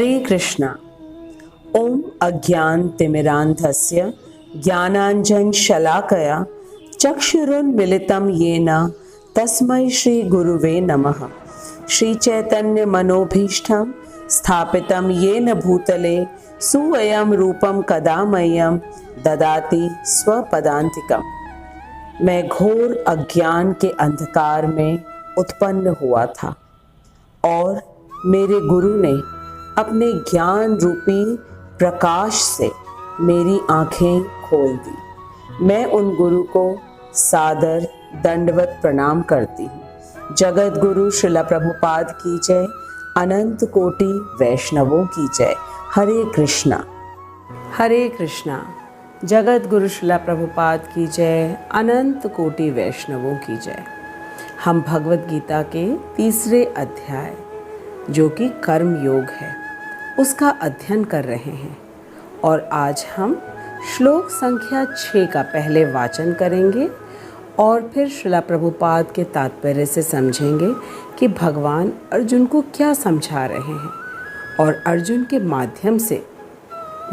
हरे कृष्णा। ओम अज्ञानतिमिरान्धस्य ज्ञानाञ्जनशलाकया चक्षुरुन्मिलितं येन तस्मै श्रीगुरुवे नमः। श्रीचैतन्यमनोभीष्टं स्थापितं येन भूतले स्वयं रूपं कदा मह्यं ददाति स्वपदान्तिकम्। मैं घोर अज्ञान के अंधकार में उत्पन्न हुआ था और मेरे गुरु ने अपने ज्ञान रूपी प्रकाश से मेरी आंखें खोल दी। मैं उन गुरु को सादर दंडवत प्रणाम करती हूँ। जगत गुरु श्रील प्रभुपाद की जय, अनंत कोटि वैष्णवों की जय। हरे कृष्णा। हरे कृष्णा। जगत गुरु श्रील प्रभुपाद की जय, अनंत कोटि वैष्णवों की जय। हम भगवत गीता के तीसरे अध्याय जो कि कर्म योग है उसका अध्ययन कर रहे हैं और आज हम श्लोक संख्या 6 का पहले वाचन करेंगे और फिर श्रील प्रभुपाद के तात्पर्य से समझेंगे कि भगवान अर्जुन को क्या समझा रहे हैं और अर्जुन के माध्यम से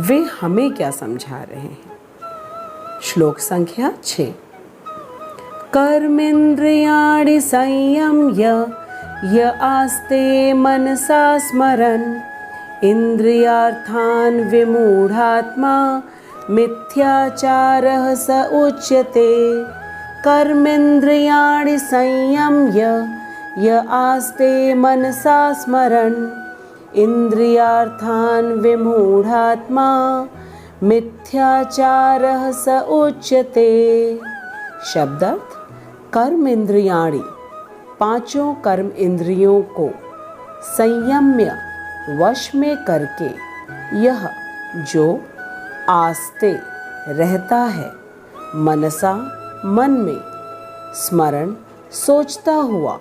वे हमें क्या समझा रहे हैं। श्लोक संख्या 6। कर्मेन्द्रियाणि संयम्य य आस्ते मनसा स्मरन् इन्द्रियार्थान् विमूढात्मा मिथ्याचारः स उच्यते। कर्मेन्द्रियाणि संयम्य य आस्ते मनसा स्मरन् इन्द्रियार्थान् विमूढात्मा मिथ्याचारः स उच्यते। शब्दार्थ। कर्म इंद्रियाणि, पांचों कर्म इंद्रियों को संयम्य वश में करके यह जो आस्ते रहता है मनसा मन में स्मरण सोचता हुआ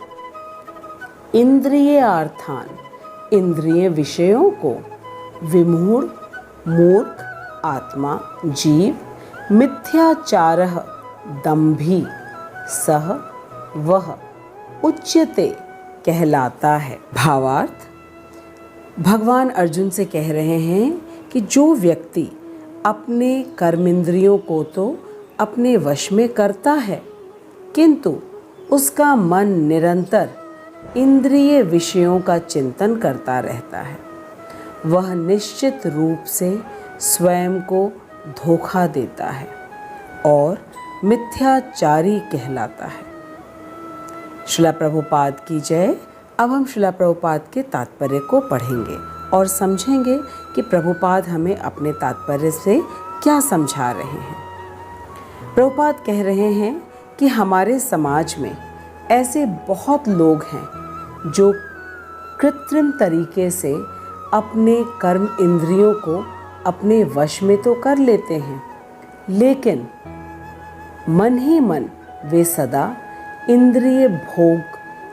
इंद्रियार्थान इंद्रिय विषयों को विमूढ़ मूर्ख आत्मा जीव मिथ्याचारः दंभी सह वह उच्यते कहलाता है। भावार्थ। भगवान अर्जुन से कह रहे हैं कि जो व्यक्ति अपने कर्मेंद्रियों को तो अपने वश में करता है किंतु उसका मन निरंतर इंद्रिय विषयों का चिंतन करता रहता है वह निश्चित रूप से स्वयं को धोखा देता है और मिथ्याचारी कहलाता है। श्रील प्रभुपाद की जय। अब हम श्रील प्रभुपाद के तात्पर्य को पढ़ेंगे और समझेंगे कि प्रभुपाद हमें अपने तात्पर्य से क्या समझा रहे हैं। प्रभुपाद कह रहे हैं कि हमारे समाज में ऐसे बहुत लोग हैं जो कृत्रिम तरीके से अपने कर्म इंद्रियों को अपने वश में तो कर लेते हैं लेकिन मन ही मन वे सदा इंद्रिय भोग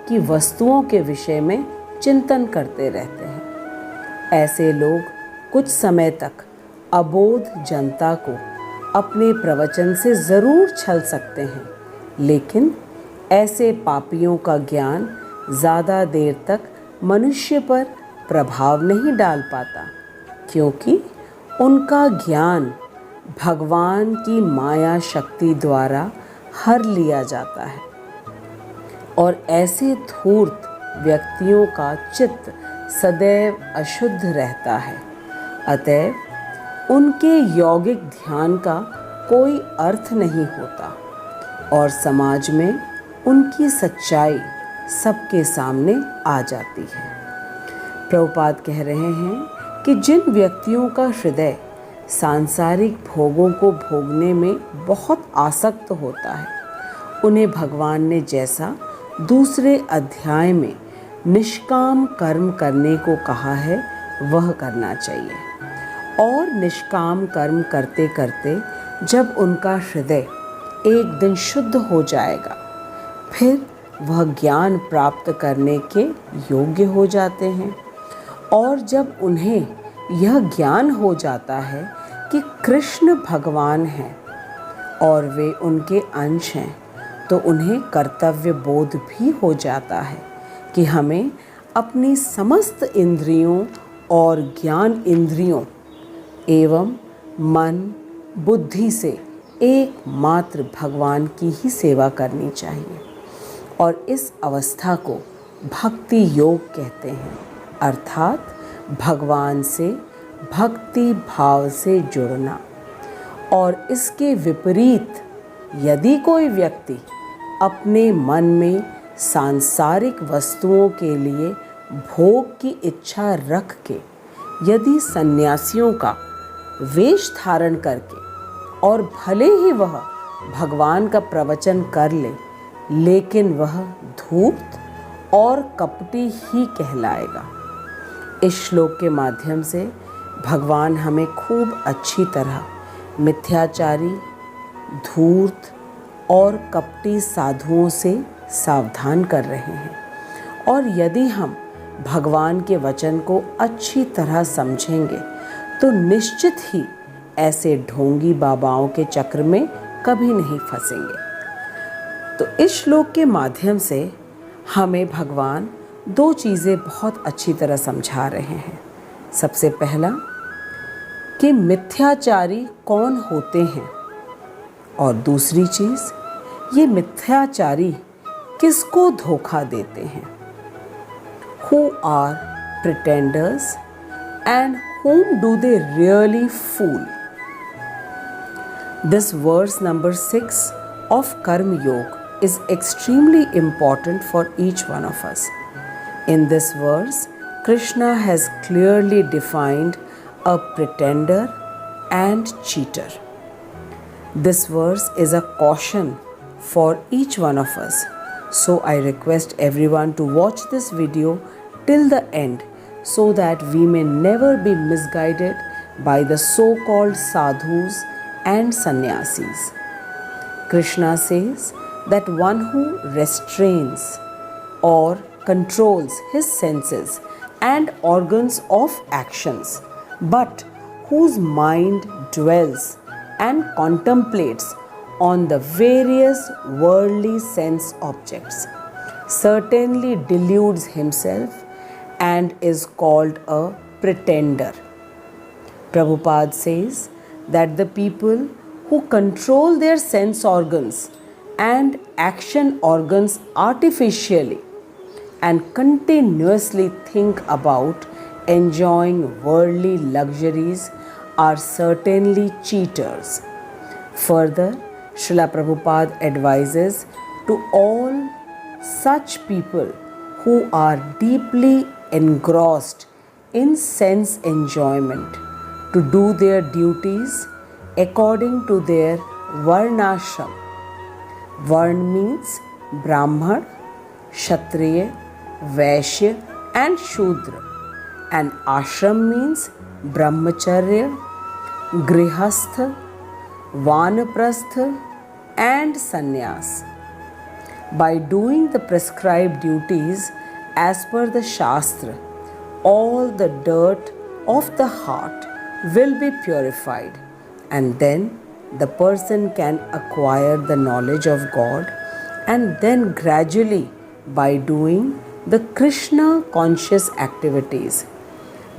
की वस्तुओं के विषय में चिंतन करते रहते हैं। ऐसे लोग कुछ समय तक अबोध जनता को अपने प्रवचन से ज़रूर छल सकते हैं लेकिन ऐसे पापियों का ज्ञान ज़्यादा देर तक मनुष्य पर प्रभाव नहीं डाल पाता क्योंकि उनका ज्ञान भगवान की माया शक्ति द्वारा हर लिया जाता है और ऐसे धूर्त व्यक्तियों का चित्त सदैव अशुद्ध रहता है। अतएव उनके यौगिक ध्यान का कोई अर्थ नहीं होता और समाज में उनकी सच्चाई सबके सामने आ जाती है। प्रभुपाद कह रहे हैं कि जिन व्यक्तियों का हृदय सांसारिक भोगों को भोगने में बहुत आसक्त होता है उन्हें भगवान ने जैसा दूसरे अध्याय में निष्काम कर्म करने को कहा है वह करना चाहिए और निष्काम कर्म करते करते जब उनका हृदय एक दिन शुद्ध हो जाएगा फिर वह ज्ञान प्राप्त करने के योग्य हो जाते हैं और जब उन्हें यह ज्ञान हो जाता है कि कृष्ण भगवान हैं और वे उनके अंश हैं तो उन्हें कर्तव्य बोध भी हो जाता है कि हमें अपनी समस्त इंद्रियों और ज्ञान इंद्रियों एवं मन बुद्धि से एकमात्र भगवान की ही सेवा करनी चाहिए। और इस अवस्था को भक्ति योग कहते हैं, अर्थात भगवान से भक्ति भाव से जुड़ना। और इसके विपरीत यदि कोई व्यक्ति अपने मन में सांसारिक वस्तुओं के लिए भोग की इच्छा रख के यदि सन्यासियों का वेश धारण करके और भले ही वह भगवान का प्रवचन कर ले, लेकिन वह धूर्त और कपटी ही कहलाएगा। इस श्लोक के माध्यम से भगवान हमें खूब अच्छी तरह मिथ्याचारी, धूर्त और कपटी साधुओं से सावधान कर रहे हैं। और यदि हम भगवान के वचन को अच्छी तरह समझेंगे तो निश्चित ही ऐसे ढोंगी बाबाओं के चक्र में कभी नहीं फंसेंगे। तो इस श्लोक के माध्यम से हमें भगवान दो चीज़ें बहुत अच्छी तरह समझा रहे हैं। सबसे पहला कि मिथ्याचारी कौन होते हैं, और दूसरी चीज़ ये मिथ्याचारी किसको धोखा देते हैं। Who are pretenders and whom do they really fool? This verse number 6 of Karma Yoga is extremely important for each one of us. In this verse, Krishna has clearly defined a pretender and cheater. This verse is a caution for each one of us. So I request everyone to watch this video till the end so that we may never be misguided by the so-called sadhus and sannyasis. Krishna says that one who restrains or controls his senses and organs of actions, but whose mind dwells and contemplates on the various worldly sense objects, certainly deludes himself and is called a pretender. Prabhupada says that the people who control their sense organs and action organs artificially and continuously think about enjoying worldly luxuries are certainly cheaters. Further, Srila Prabhupada advises to all such people who are deeply engrossed in sense enjoyment to do their duties according to their varnashram. Varn means Brahman, Kshatriya, Vaishya and Shudra, and ashram means Brahmacharya, Grihastha, Vanaprastha and Sannyas. By doing the prescribed duties as per the Shastra, all the dirt of the heart will be purified, and then the person can acquire the knowledge of God, and then gradually by doing the Krishna conscious activities,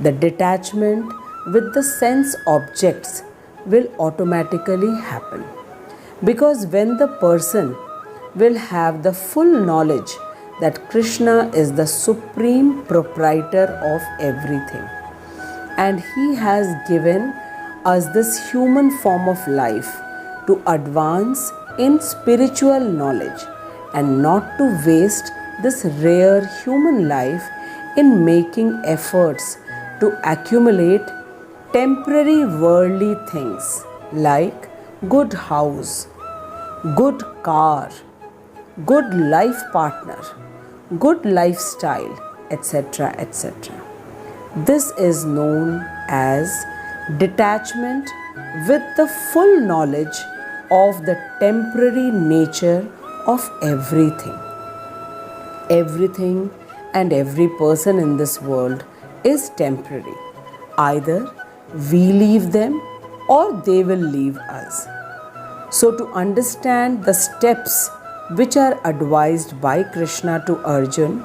the detachment with the sense objects will automatically happen. Because when the person will have the full knowledge that Krishna is the supreme proprietor of everything, and he has given us this human form of life to advance in spiritual knowledge and not to waste this rare human life in making efforts to accumulate temporary worldly things like good house, good car, good life partner, good lifestyle, etc., etc. This is known as detachment with the full knowledge of the temporary nature of everything. Everything and every person in this world is temporary. Either we leave them or they will leave us. So to understand the steps which are advised by Krishna to Arjun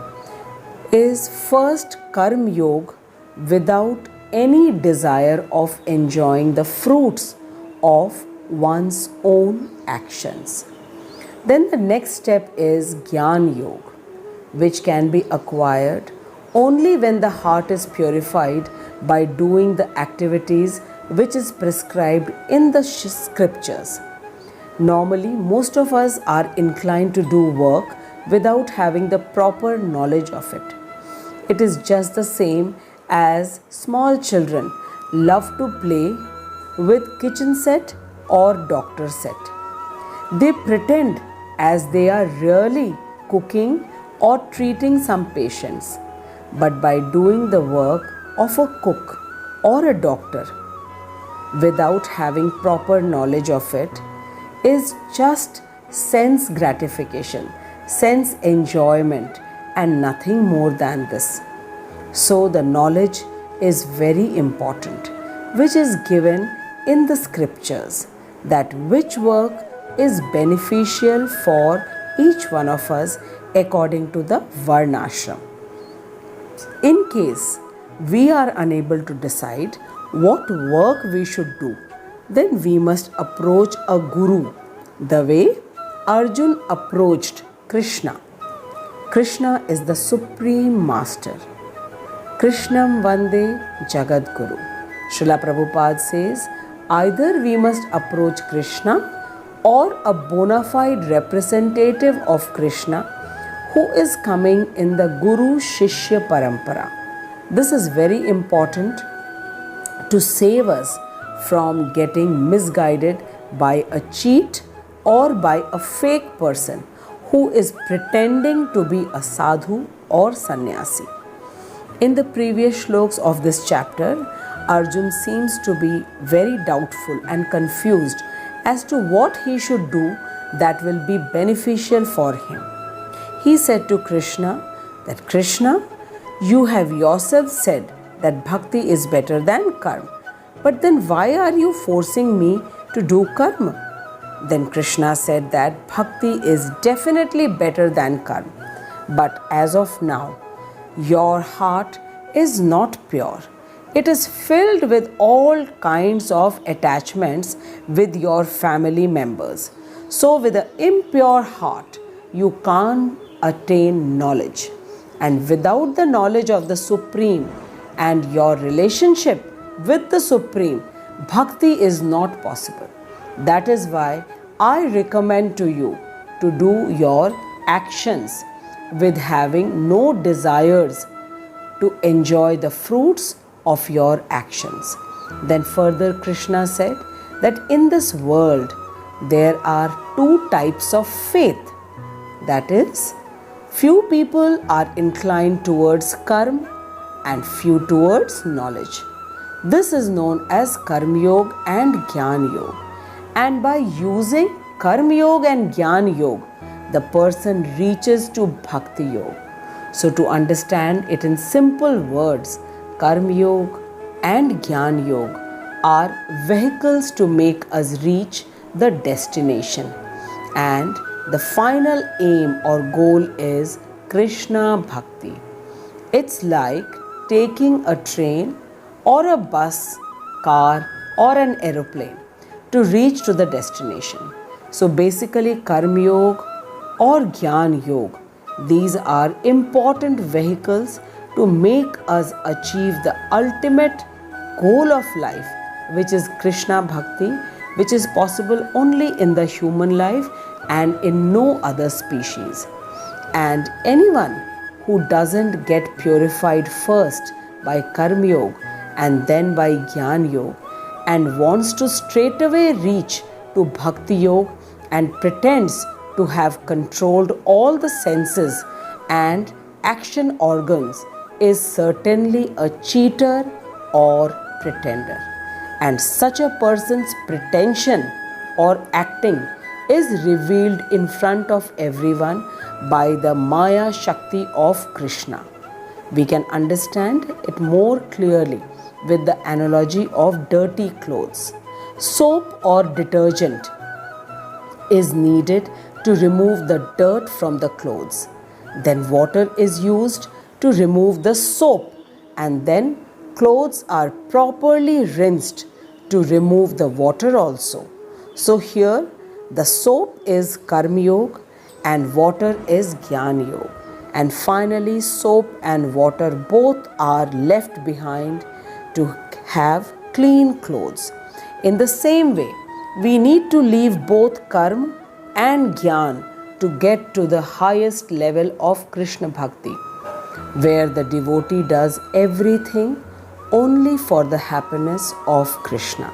is first Karma Yoga without any desire of enjoying the fruits of one's own actions. Then the next step is Gyan Yoga, which can be acquired only when the heart is purified by doing the activities which is prescribed in the scriptures. Normally, most of us are inclined to do work without having the proper knowledge of it. It is just the same as small children love to play with kitchen set or doctor set. They pretend as they are really cooking or treating some patients, but by doing the work of a cook or a doctor without having proper knowledge of it is just sense gratification, sense enjoyment, and nothing more than this. So the knowledge is very important, which is given in the scriptures, that which work is beneficial for each one of us according to the Varnashram. In case we are unable to decide what work we should do, then we must approach a guru the way Arjun approached Krishna. Krishna is the Supreme Master. Krishnam Vande Jagat Guru. Srila Prabhupada says, either we must approach Krishna or a bona fide representative of Krishna who is coming in the Guru Shishya Parampara. This is very important to save us from getting misguided by a cheat or by a fake person who is pretending to be a sadhu or sannyasi. In the previous shlokas of this chapter, Arjun seems to be very doubtful and confused as to what he should do that will be beneficial for him. He said to Krishna that, Krishna, you have yourself said that bhakti is better than karma. But then why are you forcing me to do karma? Then Krishna said that bhakti is definitely better than karma. But as of now, your heart is not pure. It is filled with all kinds of attachments with your family members. So with an impure heart, you can't attain knowledge. And without the knowledge of the Supreme and your relationship with the Supreme, bhakti is not possible. That is why I recommend to you to do your actions with having no desires to enjoy the fruits of your actions. Then further Krishna said that in this world there are two types of faith. That is, few people are inclined towards karma and few towards knowledge. This is known as Karma Yoga and Jnana Yoga. And by using Karma Yoga and Jnana Yoga, the person reaches to Bhakti Yoga. So to understand it in simple words, Karma Yoga and Jnana Yoga are vehicles to make us reach the destination. And the final aim or goal is Krishna Bhakti. It's like taking a train or a bus, car or an aeroplane to reach to the destination. So basically Karma Yoga or Jnana Yoga, these are important vehicles to make us achieve the ultimate goal of life, which is Krishna Bhakti, which is possible only in the human life and in no other species. And anyone who doesn't get purified first by Karma Yoga and then by Jnana Yoga and wants to straightaway reach to Bhakti Yoga and pretends to have controlled all the senses and action organs is certainly a cheater or pretender. And such a person's pretension or acting is revealed in front of everyone by the Maya Shakti of Krishna. We can understand it more clearly with the analogy of dirty clothes. Soap or detergent is needed to remove the dirt from the clothes. Then water is used to remove the soap, and then clothes are properly rinsed to remove the water also. So here the soap is Karma Yoga and water is Jnana Yoga. And finally soap and water both are left behind to have clean clothes. In the same way, we need to leave both Karma and Jnana to get to the highest level of Krishna Bhakti, where the devotee does everything only for the happiness of Krishna.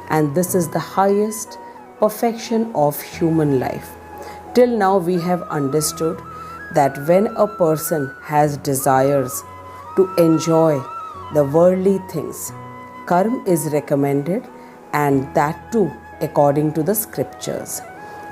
And this is the highest perfection of human life. Till now we have understood that when a person has desires to enjoy the worldly things, karma is recommended, and that too according to the scriptures.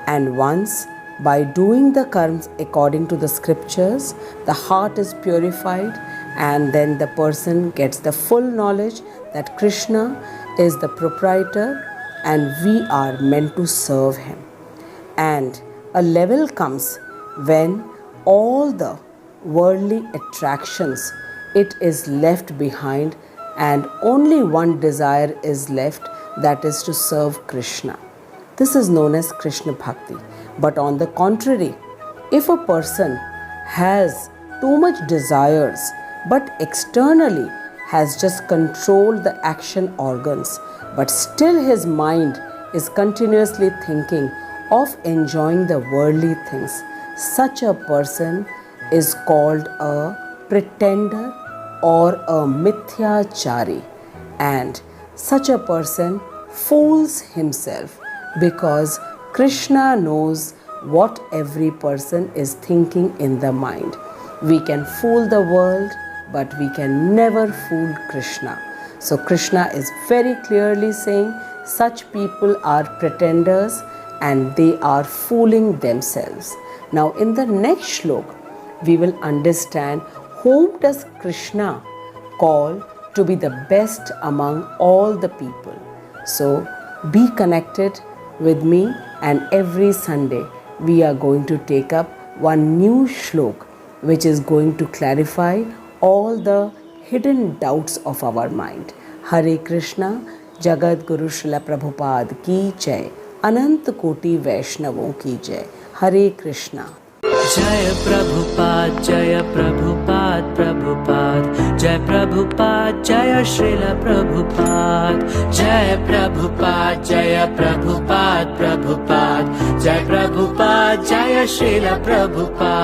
And once by doing the karmas according to the scriptures, the heart is purified, and then the person gets the full knowledge that Krishna is the proprietor and we are meant to serve him. And a level comes when all the worldly attractions, it is left behind, and only one desire is left, that is to serve Krishna. This is known as Krishna Bhakti. But on the contrary, if a person has too much desires but externally has just controlled the action organs, but still his mind is continuously thinking of enjoying the worldly things, such a person is called a pretender or a mithyachari. And such a person fools himself, because Krishna knows what every person is thinking in the mind. We can fool the world, but we can never fool Krishna. So Krishna is very clearly saying such people are pretenders and they are fooling themselves. Now in the next shloka, we will understand whom does Krishna call to be the best among all the people. So be connected with me, and every Sunday we are going to take up one new shloka which is going to clarify all the hidden doubts of our mind. Hare Krishna, Jagat Guru Srila Prabhupada ki jai, Anant Koti Vaishnavon ki jai. Hare Krishna. जय प्रभुपाद प्रभुपाद जय प्रभुपाद जय श्रील प्रभुपाद जय प्रभुपाद प्रभुपाद जय प्रभुपाद जय श्रील प्रभुपाद।